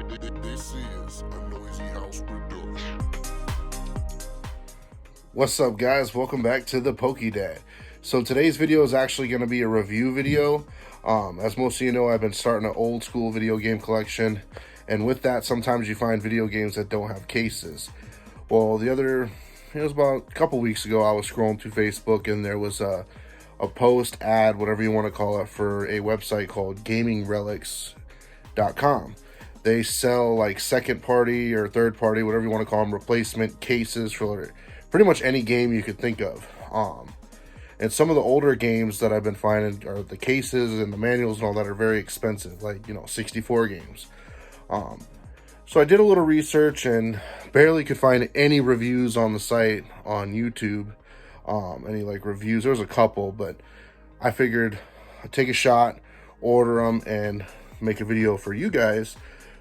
This is a Noisy House production. What's up, guys? Welcome back to the PokeDad. So today's video is actually going to be a review video. As most of you know, I've been starting an old school video game collection, and with that, sometimes you find video games that don't have cases. Well, it was about a couple weeks ago, I was scrolling through Facebook, and there was a post, ad, whatever you want to call it, for a website called Relics.com. They sell like second party or third party, whatever you want to call them, replacement cases for pretty much any game you could think of. And some of the older games that I've been finding are the cases and the manuals and all that are very expensive, like 64 games. So I did a little research and barely could find any reviews on the site on YouTube. Any like reviews. There was a couple, but I figured I'd take a shot, order them, and make a video for you guys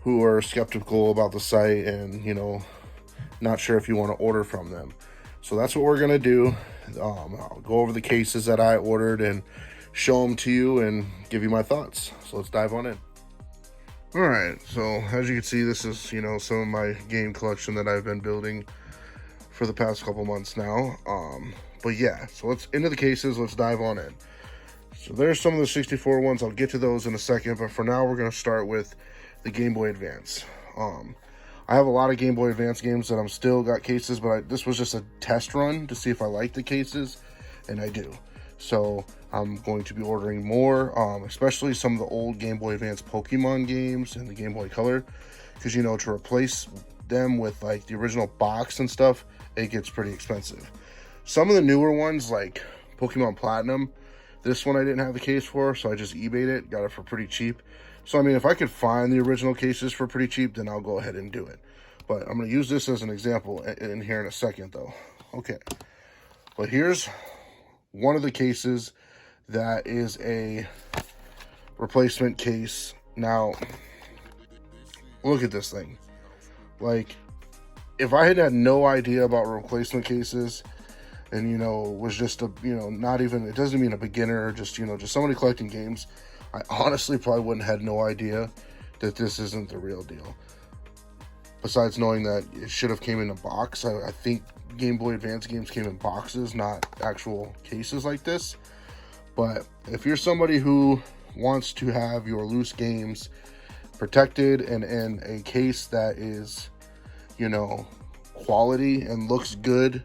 who are skeptical about the site and not sure if you want to order from them. So that's what we're gonna do. I'll go over the cases that I ordered and show them to you and give you my thoughts. So let's dive on in. All right, so as you can see, this is some of my game collection that I've been building for the past couple months now. But yeah, so let's into the cases. Let's dive on in. So there's some of the 64 ones. I'll get to those in a second, but for now we're going to start with the Game Boy Advance. I have a lot of Game Boy Advance games that I'm still got cases, but this was just a test run to see if I like the cases, and I do. So I'm going to be ordering more, especially some of the old Game Boy Advance Pokemon games and the Game Boy Color, because to replace them with like the original box and stuff, it gets pretty expensive. Some of the newer ones, like Pokemon Platinum, this one I didn't have the case for, so I just eBayed it, got it for pretty cheap. So I mean, if I could find the original cases for pretty cheap, then I'll go ahead and do it. But I'm going to use this as an example in here in a second, though. Okay, but here's one of the cases that is a replacement case. Now, look at this thing. Like, if I had no idea about replacement cases and, was just not even, it doesn't mean a beginner, just somebody collecting games, I honestly probably wouldn't have had no idea that this isn't the real deal. Besides knowing that it should have came in a box. I think Game Boy Advance games came in boxes, not actual cases like this. But if you're somebody who wants to have your loose games protected and in a case that is, quality and looks good,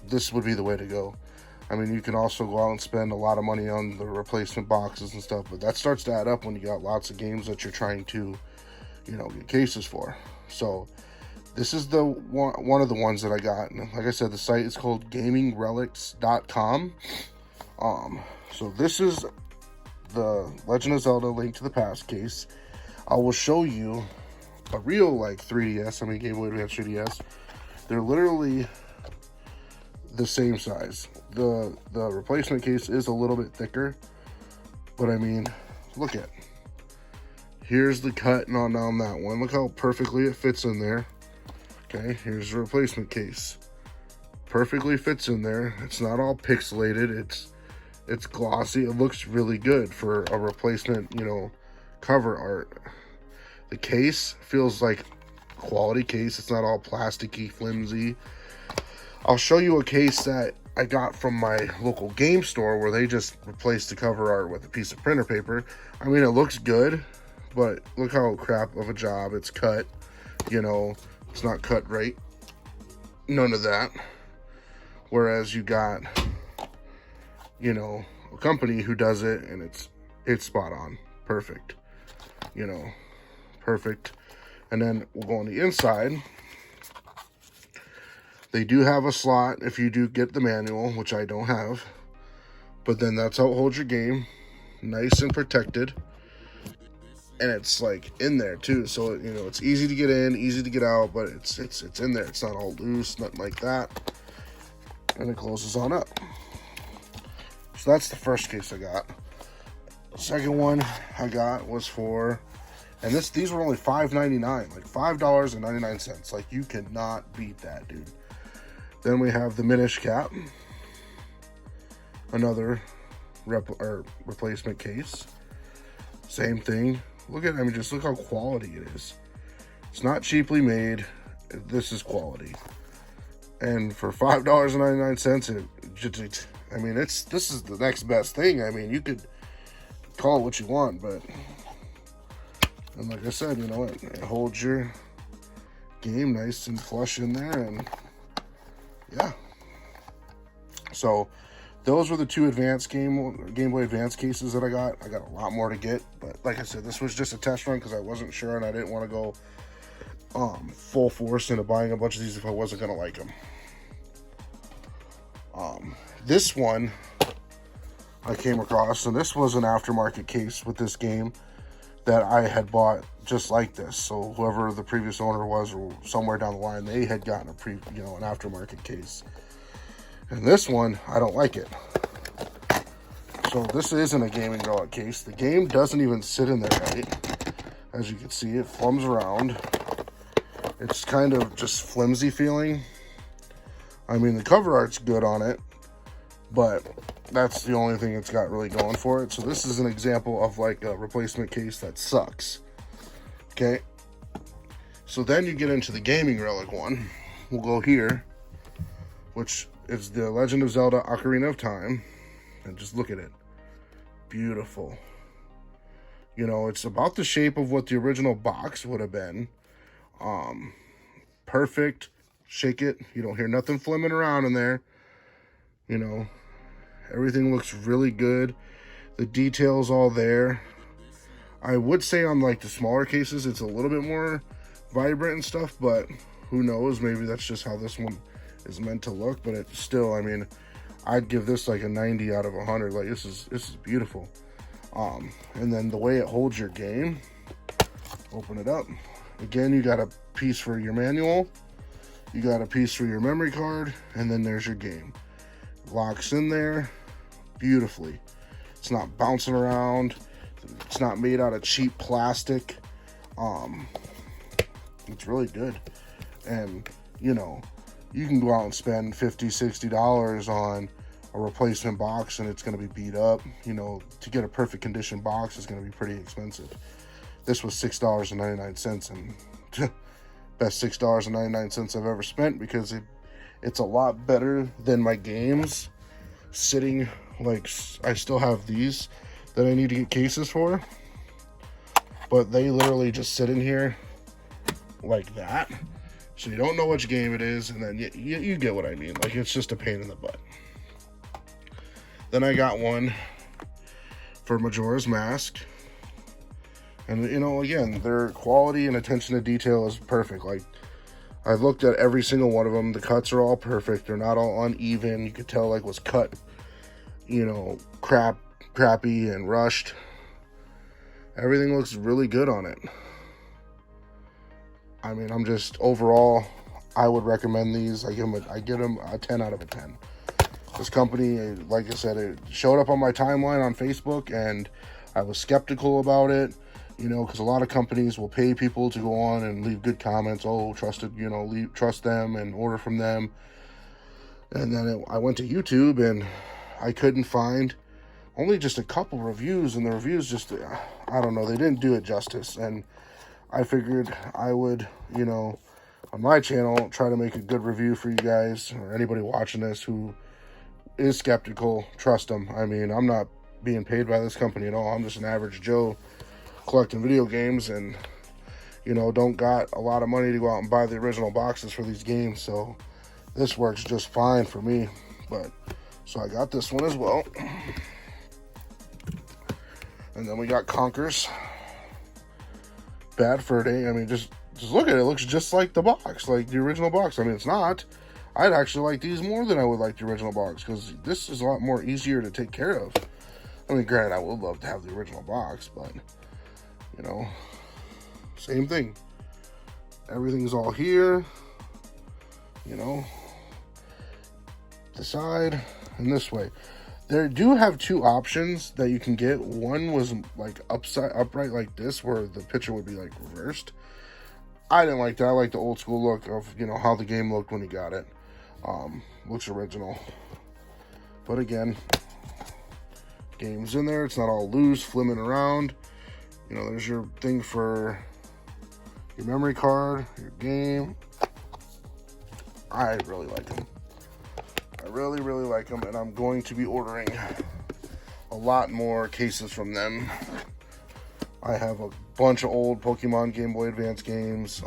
this would be the way to go. I mean, you can also go out and spend a lot of money on the replacement boxes and stuff, but that starts to add up when you got lots of games that you're trying to, get cases for. So this is the one of the ones that I got. And like I said, the site is called GamingRelics.com. So this is the Legend of Zelda Link to the Past case. I will show you a real 3DS, Game Boy Advance 3DS. They're literally the same size. The replacement case is a little bit thicker, but look at, here's the cut on that one. Look how perfectly it fits in there. Okay, here's the replacement case. Perfectly fits in there. It's not all pixelated. It's glossy. It looks really good for a replacement, cover art. The case feels like quality case. It's not all plasticky, flimsy. I'll show you a case that I got from my local game store where they just replaced the cover art with a piece of printer paper. It looks good, but look how crap of a job it's cut. It's not cut right. None of that. Whereas you got, a company who does it and it's spot on. Perfect. Perfect. And then we'll go on the inside. They do have a slot if you do get the manual, which I don't have. But then that's how it holds your game. Nice and protected. And it's in there too. So, it's easy to get in, easy to get out, but it's in there. It's not all loose, nothing like that. And it closes on up. So that's the first case I got. The second one I got was for, and these were only $5.99, $5.99. You cannot beat that, dude. Then we have the Minish Cap, another replacement case. Same thing, look at, I mean, just look how quality it is. It's not cheaply made. This is quality. And for $5.99, I mean, this is the next best thing. I mean, you could call it what you want, but, and like I said, you know, it holds your game nice and flush in there, and yeah. So those were the two Game Boy Advance cases that I got. I got a lot more to get, but like I said, this was just a test run because I wasn't sure and I didn't want to go full force into buying a bunch of these if I wasn't gonna like them. This one I came across, and this was an aftermarket case with this game that I had bought just like this. So whoever the previous owner was, or somewhere down the line, they had gotten an aftermarket case. And this one, I don't like it. So this isn't a gaming relic case. The game doesn't even sit in there right. As you can see, it flums around. It's kind of just flimsy feeling. I mean, the cover art's good on it, but that's the only thing it's got really going for it. So this is an example of like a replacement case that sucks. Okay. So then you get into the gaming relic one. We'll go here, which is the Legend of Zelda Ocarina of Time. And just look at it. Beautiful. You know, it's about the shape of what the original box would have been. Perfect. Shake it. You don't hear nothing flimming around in there. You know, everything looks really good. The details all there. I would say on like the smaller cases, it's a little bit more vibrant and stuff, but who knows? Maybe that's just how this one is meant to look. But it's still, I mean, I'd give this like a 90 out of 100. Like this is beautiful. And then the way it holds your game. Open it up. Again, you got a piece for your manual. You got a piece for your memory card, and then there's your game. Locks in there beautifully. It's not bouncing around. It's not made out of cheap plastic. It's really good. And you know, you can go out and spend $50-$60 on a replacement box and it's going to be beat up. You know, to get a perfect condition box is going to be pretty expensive. This was $6.99, and best $6.99 I've ever spent, because it's a lot better than my games sitting. Like, I still have these that I need to get cases for, but they literally just sit in here like that, so you don't know which game it is, and then you get what I mean. Like, it's just a pain in the butt. Then I got one for Majora's Mask, and you know, again, their quality and attention to detail is perfect. Like, I've looked at every single one of them. The cuts are all perfect. They're not all uneven. You could tell like was cut, you know, crappy and rushed. Everything looks really good on it. I mean, I'm just, overall, I would recommend these. I give them a 10 out of a 10. This company, like I said, it showed up on my timeline on Facebook, and I was skeptical about it, you know, because a lot of companies will pay people to go on and leave good comments. Oh, trusted, you know, trust them and order from them. And then I went to YouTube, and I couldn't find, only just a couple reviews, and the reviews just, I don't know, they didn't do it justice. And I figured I would, you know, on my channel, try to make a good review for you guys, or anybody watching this who is skeptical. Trust them. I mean, I'm not being paid by this company at all. I'm just an average Joe collecting video games, and, you know, don't got a lot of money to go out and buy the original boxes for these games. So this works just fine for me. But so I got this one as well. And then we got Conker's Bad Fur Day. I mean, just look at it. It looks just like the box, like the original box. I mean, it's not. I'd actually like these more than I would like the original box, because this is a lot more easier to take care of. I mean, granted, I would love to have the original box, but, you know, same thing. Everything's all here, you know, the side and this way. They do have two options that you can get. One was like upright like this, where the picture would be like reversed. I didn't like that. I like the old school look of, you know, how the game looked when you got it. Looks original. But again, game's in there. It's not all loose, flimming around. You know, there's your thing for your memory card, your game. I really like them. I really, really like them, and I'm going to be ordering a lot more cases from them. I have a bunch of old Pokemon Game Boy Advance games,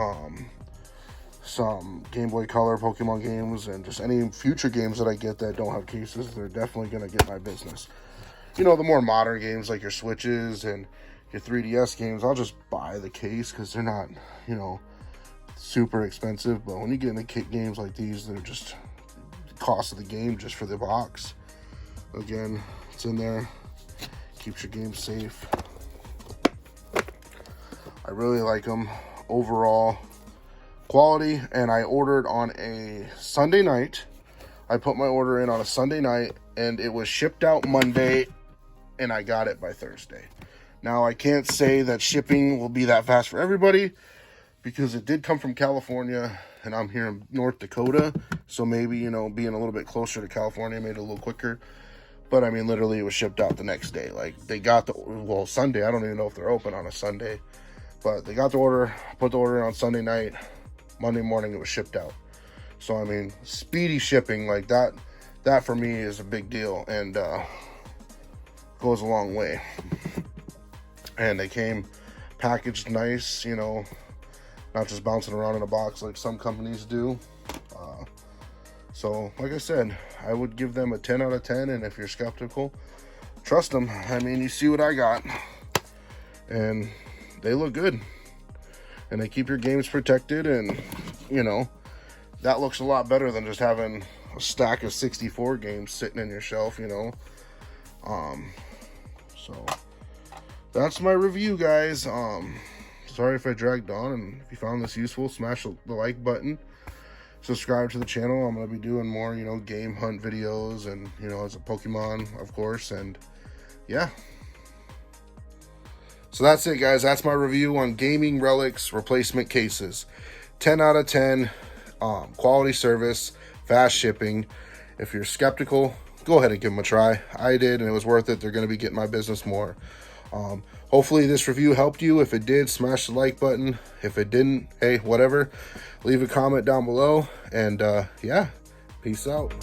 some Game Boy Color Pokemon games, and just any future games that I get that don't have cases. They're definitely going to get my business. You know, the more modern games like your Switches and your 3DS games, I'll just buy the case because they're not, you know, super expensive. But when you get into games like these, they're just the cost of the game just for the box. Again, it's in there, keeps your game safe. I really like them overall. Quality, and I ordered on a Sunday night. I put my order in on a Sunday night, and it was shipped out Monday, and I got it by Thursday. Now, I can't say that shipping will be that fast for everybody, because it did come from California, and I'm here in North Dakota, so maybe, you know, being a little bit closer to California made it a little quicker. But, I mean, literally, it was shipped out the next day. Like, they got Sunday. I don't even know if they're open on a Sunday. But they got the order, put the order in on Sunday night. Monday morning, it was shipped out. So, I mean, speedy shipping, like that for me is a big deal, and goes a long way. And they came packaged nice, you know, not just bouncing around in a box like some companies do. So, like I said, I would give them a 10 out of 10, and if you're skeptical, trust them. I mean, you see what I got, and they look good, and they keep your games protected, and, you know, that looks a lot better than just having a stack of 64 games sitting in your shelf, you know. So that's my review, guys. Sorry if I dragged on, and if you found this useful, smash the like button. Subscribe to the channel. I'm going to be doing more, you know, game hunt videos, and, you know, as a Pokemon, of course, and yeah. So that's it, guys. That's my review on Gaming Relics replacement cases. 10 out of 10. Quality service, fast shipping. If you're skeptical, go ahead and give them a try. I did, and it was worth it. They're going to be getting my business more. Hopefully this review helped you. If it did, smash the like button. If it didn't, hey, whatever. Leave a comment down below. And yeah, peace out.